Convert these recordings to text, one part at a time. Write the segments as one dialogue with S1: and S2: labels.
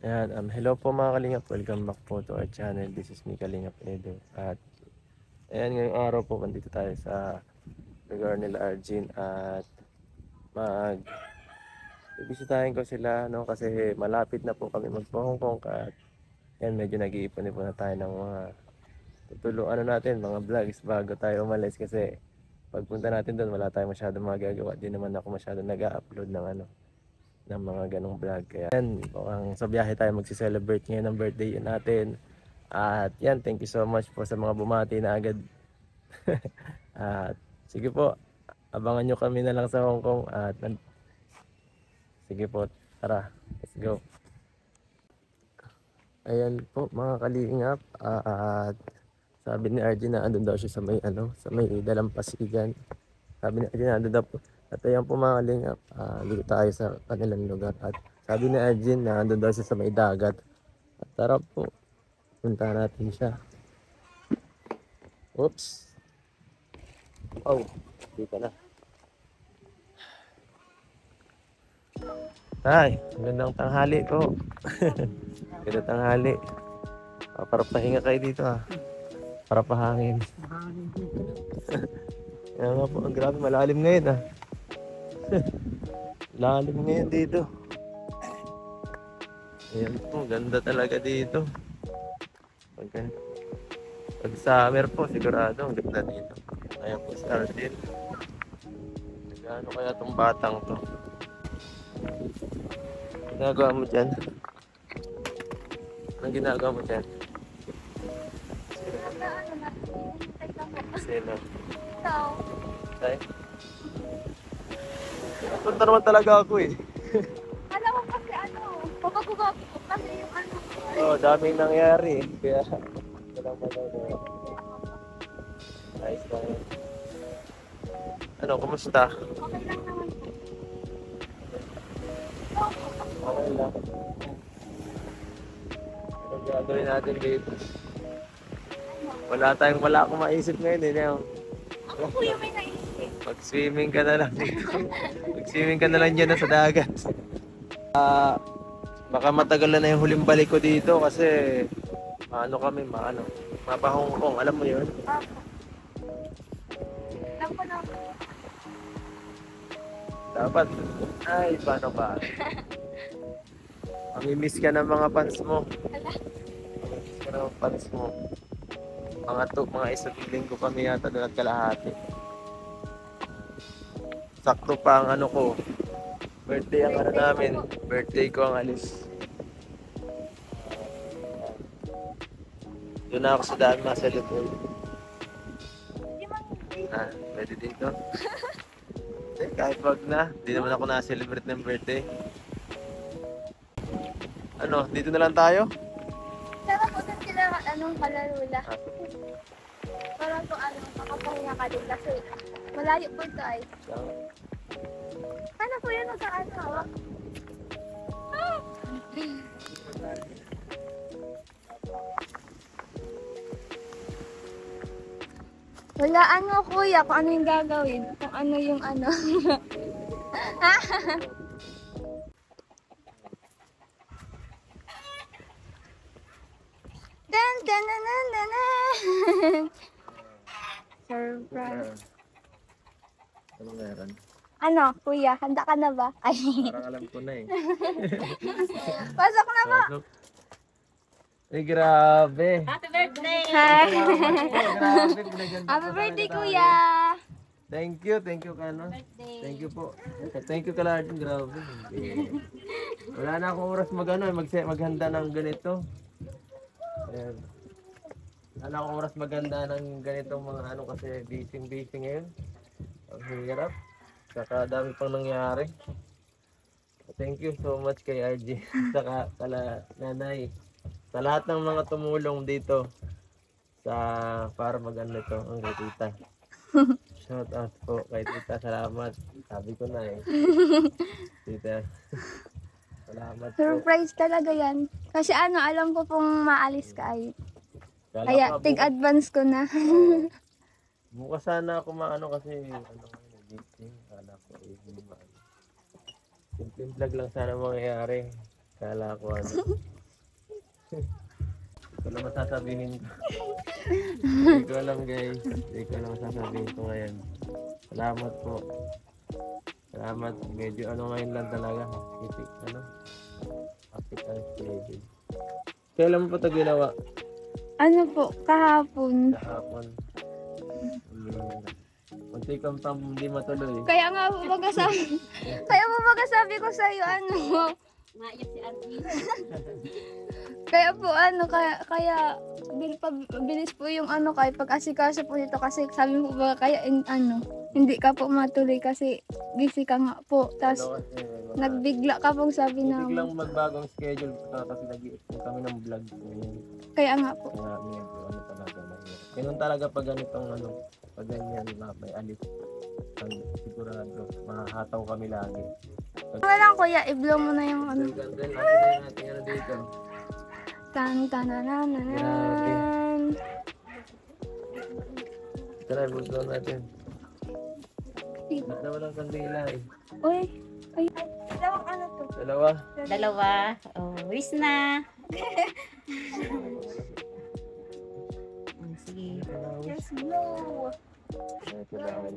S1: Ayan, hello po mga Kalingap. Welcome back po to our channel. This is me, Kalingap Edo. At ayan, ngayong araw po, andito tayo sa lugar nila Arjin. At mag ibisitahin ko sila, no? Kasi malapit na po kami magpo-Hong Kong. At ayan, medyo nag-iipon-ipon na tayo ng mga tutulungan natin, mga vlogs bago tayo umalis. Kasi pagpunta natin doon, wala tayong masyadong magagawa. Di naman ako masyadong nag-upload ng ng mga ganong vlog. Kaya yan, sa biyahe tayo magsi-celebrate ngayon ng birthday natin. At yan, thank you so much po sa mga bumati na agad. At sige po, abangan nyo kami na lang sa Hong Kong. At sige po, tara, let's go. Ayan po mga kalingap. At sabi ni Arjun na andun daw siya sa may sa may dalampasigan. Sabi ni Arjun na andun daw po. At ayan po mga kalingap, dito tayo sa kanilang lugar. At sabi ni Arjun na andun daw siya sa may dagat. At tara po, punta natin siya. Oops. Oh, dito na. Ay, magandang tanghali po. Magandang tanghali. Para pahinga kayo dito Para pahangin. Kaya nga po, grabe malalim ngayon Lalim ngayon dito. Ayan po, ganda talaga dito. Pag summer po, sigurado ang ganda dito. Ayan po si Arjun. Ano kaya tong batang to? Ginagawa mo dyan? Anong ginagawa mo dyan? Sino? Ay? Punta naman talaga ako
S2: Alam mo kasi papagugabi ko kasi yung
S1: daming nangyari kaya walang magagawa. Ayos lang yun. Ano, kumusta?
S2: okay lang naman.
S1: Okay lang. Ano gagawin natin dito? Wala akong maisip ngayon
S2: Ako kuya may naisip.
S1: Mag-swimming ka na lang dito. Mag-swimming ka na lang dyan sa dagat. Baka matagal na yung huling balik ko dito kasi mapahong Kong, alam mo yun?
S2: Alam ko na.
S1: Dapat, paano ba? Mamimiss ka ng mga fans mo. Mamimiss ka ng fans mo. Mga isang linggo kami yata doon at kalahati. Sakto pa ang ko. Birthday ang namin. Birthday ko ang alis. Doon na ako sa dami ma-celebrate. Pwede dito? Kahit wag na. Hindi naman ako na-celebrate ng birthday. Dito na lang tayo?
S2: Sana po doon sila kalalula. Para po makapahinga ka din kasi malayo po ito ay. Ano po yan sa hawak? Walaan mo kuya kung ano yung gagawin. Kung ano yung Dan dan dan dan dan dan. Surprise.
S1: Ano meron?
S2: Kuya, handa ka na ba? Ay.
S1: Parang alam ko na
S2: Pasok na ba?
S1: Pasok. Grabe.
S2: Happy birthday!
S1: Grabe.
S2: Happy birthday, kuya!
S1: Thank you Kano. Thank you po. Thank you Kalardin, grabe. Wala na akong oras maghanda ng ganito. Ayan. Wala na akong oras maghanda ng ganitong mga kasi busy ngayon. Ang hirap. Saka dami pang nangyari. Thank you so much kay RJ. Saka kala nanay. Sa lahat ng mga tumulong dito para mag-ano ito ang kay tita. Shout out po kay tita. Salamat. Sabi ko na Tita. Salamat po.
S2: Surprise talaga yan. Kasi alam ko pong maalis ka ay. Kaya tig-advance ko na.
S1: Bukas sana ako kasi meeting. Kala ko simpleng vlog lang sana mangyayari. Kala ko ano. Ito lang masasabihin ko. Hindi ko alam guys. Hindi ko alam masasabihin ko ngayon. Salamat po. Salamat. Medyo ano ngayon lang talaga. Hapit ano. Hapit ang schedule. Kailan mo pa ito ginawa?
S2: Ano po, kahapon.
S1: Kahapon. Munti kang pang hindi matuloy.
S2: Kaya nga po baga sabi ko sa iyo ano.
S3: Maayos si Arvin.
S2: Kaya po ano, bilis po yung ano kay pag-asikaso po dito kasi sabi mo ba kaya ano, hindi ka po matuloy kasi busy ka nga po. Tapos nagbigla ka pong sabi na
S1: biglang magbagong schedule kasi nag-i-expect kami ng vlog.
S2: kaya nga po.
S1: Kaya medyo ano talaga mahirap. Ganun talaga pag ganitong ano, pag ganyan na may alis. Sigurado, mahataw kami lagi.
S2: Wala lang kuya, i-blow mo na yung ano.
S1: Ganda natin ano dito.
S2: Tan-tan-nan-nan-nan.
S1: Tara, i-blow natin. Dalawa lang kandila eh.
S2: Uy, ay, dalawang ano to?
S1: Dalawa.
S3: Dalawa. Oh, wish na. Sige.
S2: Yes, blow.
S1: Ito lang.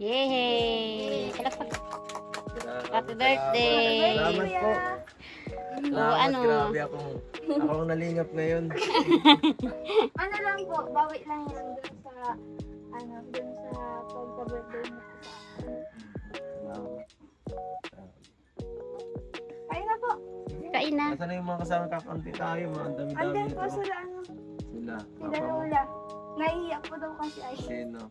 S3: Yay! Palakpak. Happy birthday!
S1: Salamat po. Salamat,
S3: ano?
S1: grabe akong nalingap ngayon.
S2: Ano lang po, bawi lang yan dun sa, ano, dun sa pagka-birthday mo. Kain na po.
S3: Kain na.
S1: Nasaan na yung mga kasama kakanti tayo, mga dami-dami
S2: Andun
S1: ito.
S2: po sila, ano,
S1: Sila.
S2: sila Lola. Naiiyak po daw kasi ay
S1: Sino?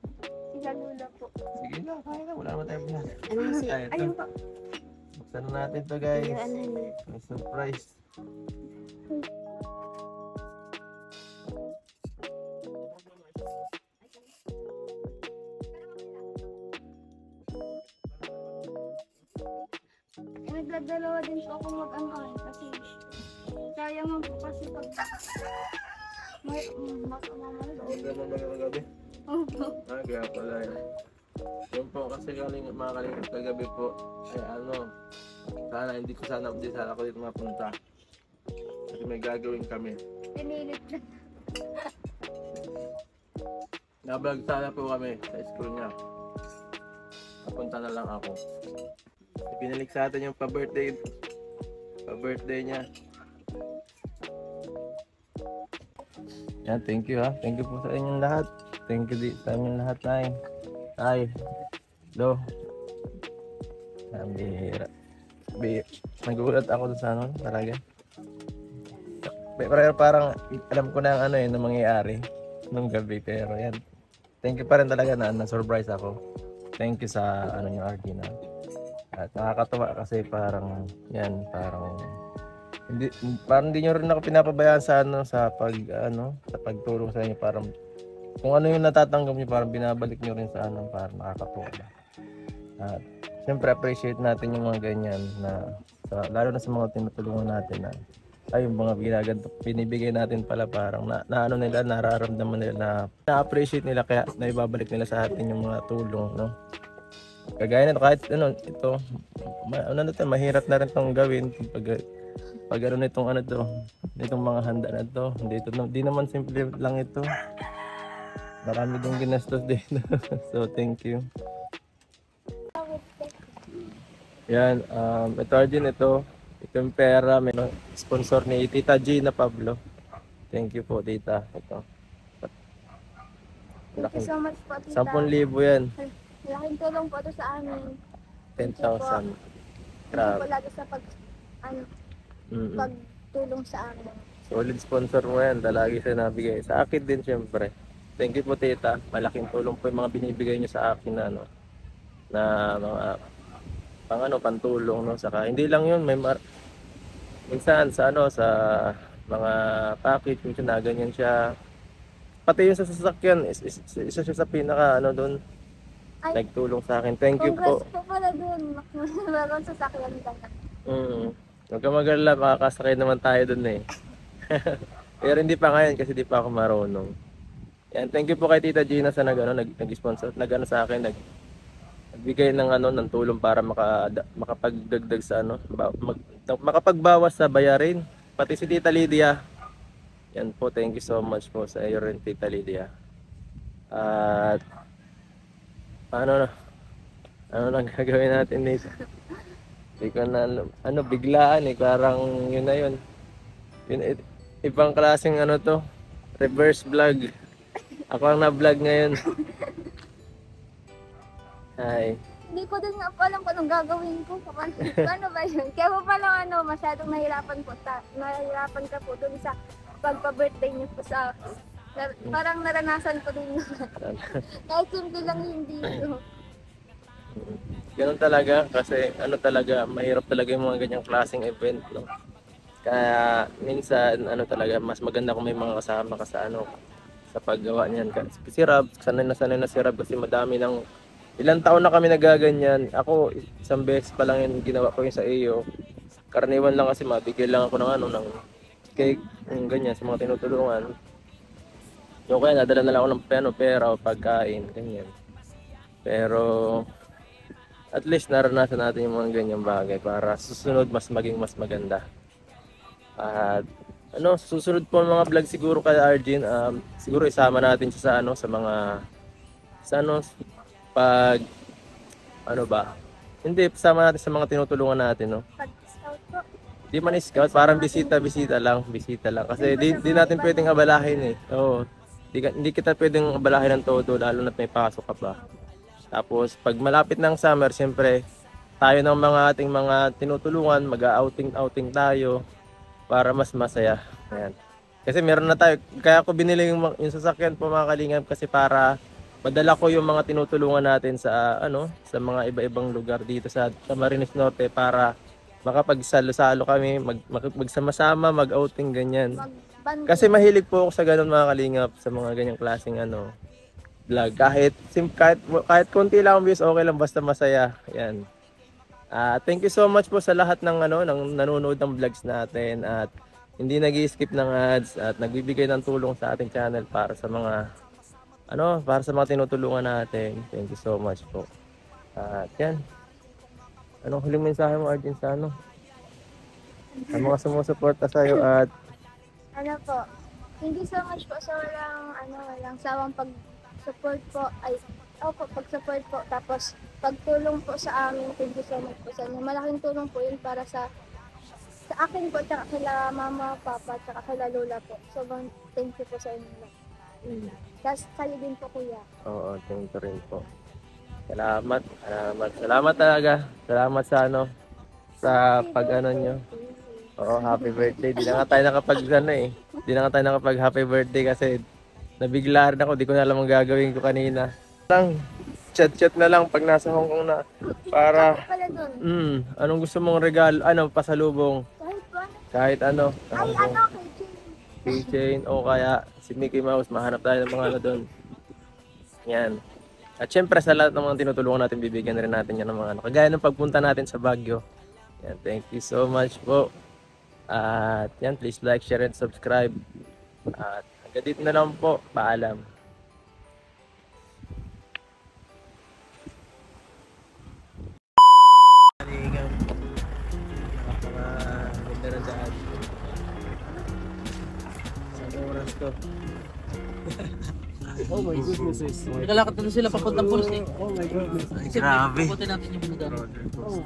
S2: sila Lola po.
S1: Sige na, kaya na. Wala naman tayong plan.
S3: Ano si...
S1: Ay, ito.
S2: Ayun po.
S1: Buksan na natin to guys.
S3: Ano yun?
S1: May surprise.
S2: Nagdadalawa din po ako mag-ano kasi kaya nga po kasi pag may makamamalo.
S1: Huwag naman mga gabi.
S2: Opo.
S1: Kaya pala yun. Yun po kasi mga kalingap kagabi po. Ay ano, hindi sana ako dito mapunta. Kasi may gagawin kami.
S2: Pinilit na.
S1: Nablog sana po kami sa school niya. Napunta na lang ako. Pinalik sa atin yung pa-birthday niya. Yan, thank you ha. Thank you po sa inyong lahat. Thank you sa inyong lahat, Nay. Ay, do. Bihira. Nagulat ako sa ano, talaga. Pero parang alam ko na ang ano yun, na mangyayari nung gabi. Pero yan, thank you pa rin talaga na surprise ako. Thank you sa ano yung RD na. At nakakatawa kasi parang yan, parang hindi nyo rin ako pinapabayaan sa ano sa pagtulong sa inyo, parang kung ano yung natatanggap niyo parang binabalik niyo rin sa ano, parang nakakatuwa. At siyempre appreciate natin yung mga ganyan na lalo na sa mga tinutulungan natin na ay yung mga binibigay natin pala parang na ano nila, nararamdaman nila na-appreciate nila kaya naibabalik nila sa atin yung mga tulong, no? Kagaya na kahit ano ito mahirap na rin tong gawin pag ano nitong ano to, nitong mga handa na to, hindi naman simple lang ito, marami ding ginastos din. So thank you. Yan, ito din ito yung pera, may sponsor ni Tita Gina Pablo. Thank you po tita. Ito
S2: Thank you so much po, tita.
S1: 10,000 yan.
S2: Malaking tulong po ito sa amin.
S1: 10,000.
S2: Thank you
S1: Grabe.
S2: po lagi sa pagtulong sa amin.
S1: Solid sponsor mo yan. Lagi siya nabigay. Sa akin din syempre. Thank you po tita. Malaking tulong po yung mga binibigay niyo sa akin na ano, na mga pantulong, no. Saka hindi lang yun, minsan sa sa mga package minsan na ganyan siya. Pati yung sa sasakyan, isa siya sa pinaka doon.
S2: Ay,
S1: Nagtulong sa akin. Thank you po.
S2: congrats po pala dun. Meron sa sakyan lang.
S1: Huwag ka mag-alala, makakasakay naman tayo dun eh. Pero hindi pa ngayon kasi di pa ako marunong. Yan, thank you po kay Tita Gina sa nag-sponsor, sa akin, nagbigay ng ng tulong para makapagdagdag sa makapagbawas sa bayarin. Pati si Tita Lydia. Yan po, thank you so much po sa iyo rin, Tita Lydia. At ano nang gagawin natin dito? Hindi ko na biglaan parang yun na yun. Ibang klaseng to, reverse vlog. Ako ang na-vlog ngayon. Hi.
S2: Hindi ko din nga po alam kung anong gagawin ko. Paano ba yun? Kaya po pala masyadong nahirapan ka po dun sa pagpa-birthday niyo po sa parang naranasan ko din yun. Kahit simple lang hindi yun.
S1: Ganun talaga kasi talaga mahirap talaga yung mga ganyang klaseng event, no. Kaya minsan talaga mas maganda kung may mga kasama ka sa sa paggawa niyan. Si Rob, sanay na si Rob kasi madami ng ilang taon na kami nagaganyan. Ako isang beses pa lang yung ginawa ko yung sa iyo. Karaniwan lang kasi mabigyan lang ako ng ng cake, yung ganyan sa mga tinutulungan. So kaya nadala na lang ako ng pera o pagkain, ganyan. Pero at least naranasan natin yung mga ganyang bagay para susunod maging mas maganda. At susunod po mga vlog siguro kay Arjin, siguro isama natin siya sa mga pag hindi sama natin sa mga tinutulungan natin, no.
S2: Pag-scout po.
S1: Di man scout, parang bisita lang kasi di natin pwedeng abalahin Oo. Hindi kita pwedeng abalahin ng todo lalo na't may pasok ka pa. Tapos pag malapit ng summer, siyempre tayo ng ating mga tinutulungan, mag-outing tayo para mas masaya. Ayan. Kasi meron na tayo, kaya ako binili yung sasakyan po mga kalingap kasi para madala ko yung mga tinutulungan natin sa sa mga iba-ibang lugar dito sa Camarines Norte para makapagsalo-salo kami, magsama-sama, mag-outing ganyan. Kasi mahilig po ako sa ganun mga kalingap, sa mga ganyang klaseng vlog. Kahit konti lang ang views, okay lang basta masaya. Ayan. Thank you so much po sa lahat ng ng nanonood ng vlogs natin at hindi nag-i-skip ng ads at nagbibigay ng tulong sa ating channel para sa mga tinutulungan natin. Thank you so much po. At yan. Anong huling mensahe mo, Arjin, sa sa mga sumusuporta sa iyo at
S2: thank you so much po sa walang sawang pag-support po pag-support po, tapos pagtulong po sa amin. Thank you so much po sa inyo. Malaking tulong po yun para sa akin po, tsaka kila mama, papa, tsaka kila lola po. So, thank you po sa inyo. Tapos kayo din po, kuya.
S1: Oo, thank you rin po. Salamat talaga. Salamat sa sa nyo. Oo, happy birthday. Di na nga tayo Di na nga tayo nakapag happy birthday kasi nabigla rin ako. Di ko na alam ang gagawin ko kanina. Chat na lang pag nasa Hong Kong na para anong gusto mong regalo, pasalubong, kahit keychain o kaya si Mickey Mouse, mahanap tayo ng mga doon. Yan. At syempre sa lahat ng mga tinutulungan natin, bibigyan rin natin yan ng mga kagaya ng pagpunta natin sa Baguio. Yan, thank you so much po. At yan, please like, share and subscribe. At hanggang dito na lang po. Paalam.
S4: Oh my goodness. Nagalakad na sila papuntang pulis eh. Oh my goodness.
S1: Grabe.
S4: Pupunta natin yung lugar.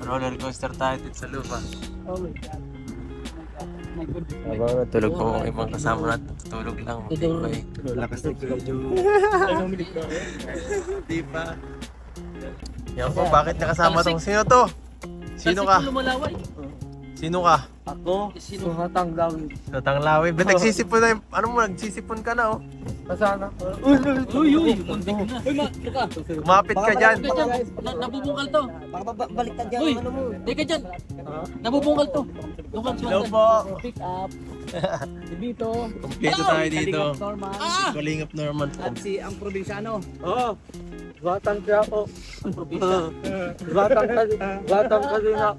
S1: Roller coaster tayo dito sa lupa.
S4: Oh my God. My goodness.
S1: Habang natulog po ang ibang kasama natin, tutulog lang. Lakas na video. Di ba? Yan po, bakit nakasama tong sino to? Sino ka? Sino ka?
S4: Ako? Suhatang Lawi.
S1: Suhatang Lawi. Ba't nagsisipon na yung, nagsisipon ka na
S4: Kasana. Uy! Muntik na. Uy, teka.
S1: Kumapit ka dyan.
S4: Nabubungkal to.
S5: Balik ka dyan.
S4: Uy, teka dyan. Nabubungkal to.
S1: Hello po.
S5: Pick up. Si Vito.
S1: Kompleto tayo dito.
S5: Kalingap Norman.
S1: Si Kalingap Norman.
S5: At si ang probinsyano.
S4: Oo. Batang kaya ako. Batang kalina.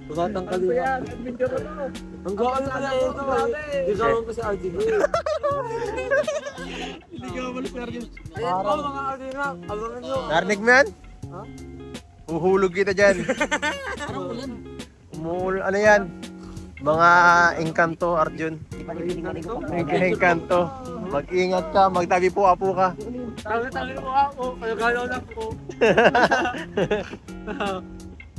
S4: Ang gawin na ito. Isama ko si RGB.
S5: Hindi ka mabalis na rin. Ayan po mga kalingap. Abangan nyo.
S1: Narinig mo yan? Huhulog kita dyan.
S4: Parang ulan.
S1: Ano yan? Mga engkanto, Arjun. Engkanto. Mag-ingat ka, magtabi po apo ka.
S5: Tabi-tabi po ako. Kaya lang po.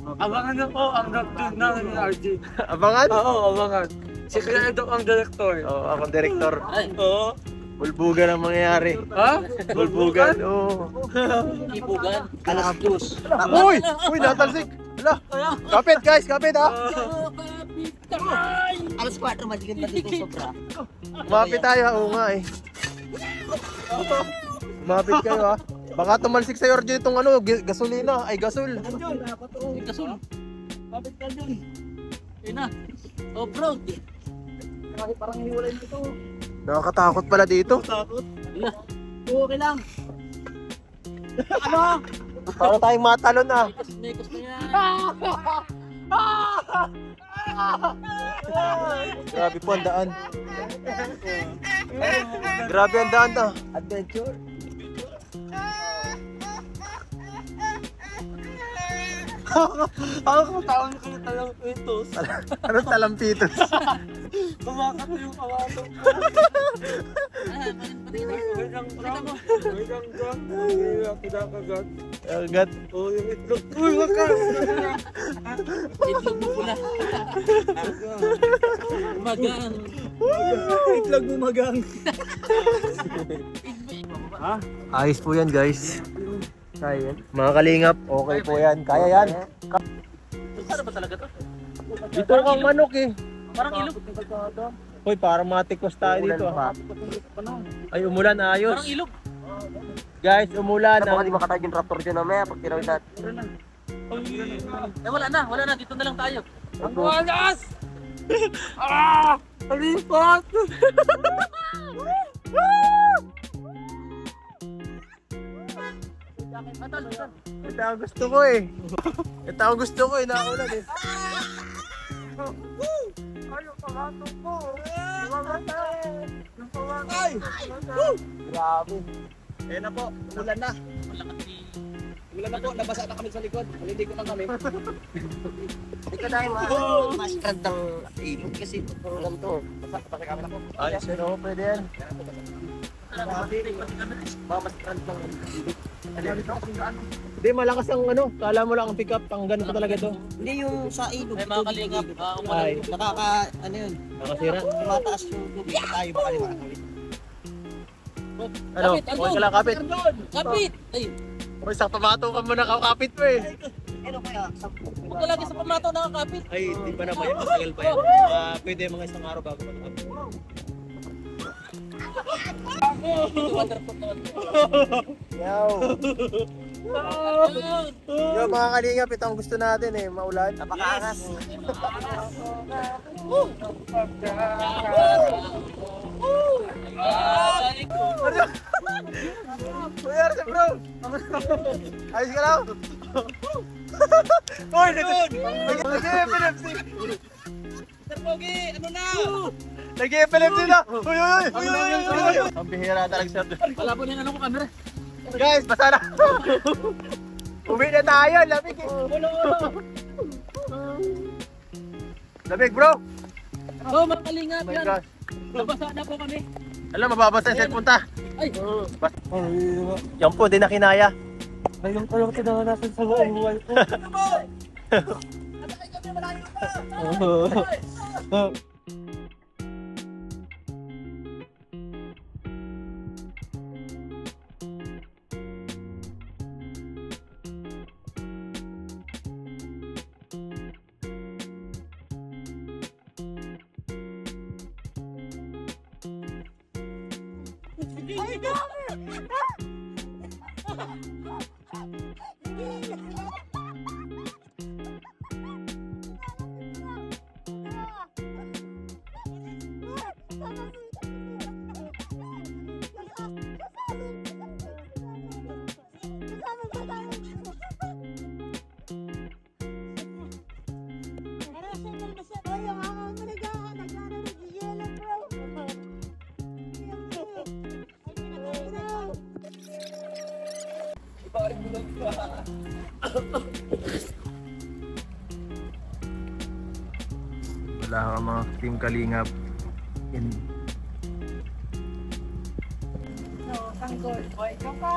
S5: Abangan na po ang doctor namin ni RJ.
S1: Abangan?
S5: Oo, abangan. Si Kuya Edo ang director.
S1: Oo, akong direktor.
S4: Ay,
S5: Oo.
S1: Bulbugan ang mangyayari.
S5: Ha?
S1: Bulbugan, oo.
S4: ibugan.
S5: Alas dos.
S1: Uy! Uy, natalsik! Hala! Kapit guys, kapit ha!
S5: Alas 4, madilim na dito sobra.
S1: Kumapit tayo, oo nga eh. Kumapit kayo ha. Baka tumalsik sa'yo Arjun itong ano, gasolina, ay gasol.
S5: Andun, patulong.
S4: Kasul.
S5: Kapit ka dun.
S4: Ayun na. Oh, bro.
S5: Kasi parang hiwalay na ito.
S1: Nakakatakot pala dito.
S5: Takot.
S4: Ayun na.
S5: Okay lang. Ano?
S1: Para tayong matalon ah.
S4: Nekos na yan.
S1: Grabe po ang daan. Grabe ang daan ah.
S5: Adventure. Ako taon ko yung talang kwentos.
S1: Anong talampitos?
S5: Kumakat yung kawato. Hanggang drang. Hanggang drang. Hanggang pinakagat.
S1: Agat.
S5: Oo, yung itlog. Uy, wag ka!
S4: Itlog mo pula. Magang.
S5: Itlog mo magang.
S1: Ayos po yan guys. Kaya yan. Mga kalingap, okay po yan. Kaya yan.
S4: Saan ba talaga to?
S1: Dito kang manok eh.
S4: Parang ilog.
S1: Hoy, parang matikos tayo dito ah. Ay, umulan ayos.
S4: Parang ilog.
S1: Guys, umulan.
S5: Baka di makatayo yung raptor dyan mamaya pag tinawid natin.
S4: Eh, wala na. Wala na. Dito na lang tayo.
S5: Ang walas! Ah! Alipat!
S1: Ito ang gusto ko eh. Ito ang gusto ko eh. Naulan eh.
S5: Ayaw pangatong ko! Ay!
S1: Grabe. Ayan na po. Umulan na.
S5: Wala na po, nabasa na kami sa likod. Hindi ko lang kami.
S6: Hindi ka dahil mas-strand ng ilog kasi kung ganito. Basta kami na po.
S1: Ayos yun oh. Pwede yan.
S6: Mas-strand ng ilog.
S1: Hindi, malakas ang ano. Kala mo lang ang pick up. Ang ganun pa talaga to.
S6: Hindi yung sa ilog.
S4: Ay, mga kalingap.
S1: Ay,
S6: Ano yun?
S1: nakasira.
S6: Tumataas yung tubig na tayo baka di makakawin.
S1: Ano? Okay ka lang kapit.
S4: Kapit! Ay,
S1: Uy, sa pamato ka muna kakapit mo eh.
S6: Ano kaya?
S4: huwag ka lagi sa pamato nakakapit.
S1: Ay, di pa naman yan. Matagal pa yan. Pwede mga isang araw bago matapos.
S4: Wonderful naman.
S1: Yaw! Yo mga kalingap, ito ang gusto natin eh. Maulan.
S6: Napakaangas.
S1: Kuya Arce bro! Ayos ka lang? Uy! Nag-epilepsy!
S5: Sir Pogi, ano na?
S1: Nag-epilepsy na! Uy! Ang bihira talaga sir.
S4: Wala po yung ano ko camera.
S1: Guys, basta na! Uwi na tayo! Lamig eh! Lamig bro!
S4: Oh, mga kalingap
S1: Oh my
S4: yan.
S1: gosh!
S4: Nabasa na po kami.
S1: Alam, mababasa yung cellphone ta!
S4: Ay,
S1: Yan po, di na kinaya.
S5: Ngayon ko lang tinangasan sa buong buhay ko.
S1: Wala ang mga team Kalingap in
S2: Sanggol. Boy, ka.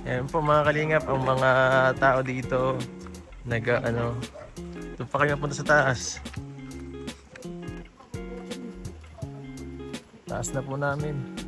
S1: Ayan po mga Kalingap, ang mga tao dito doon pa kayo napunta sa taas. Taas na po namin.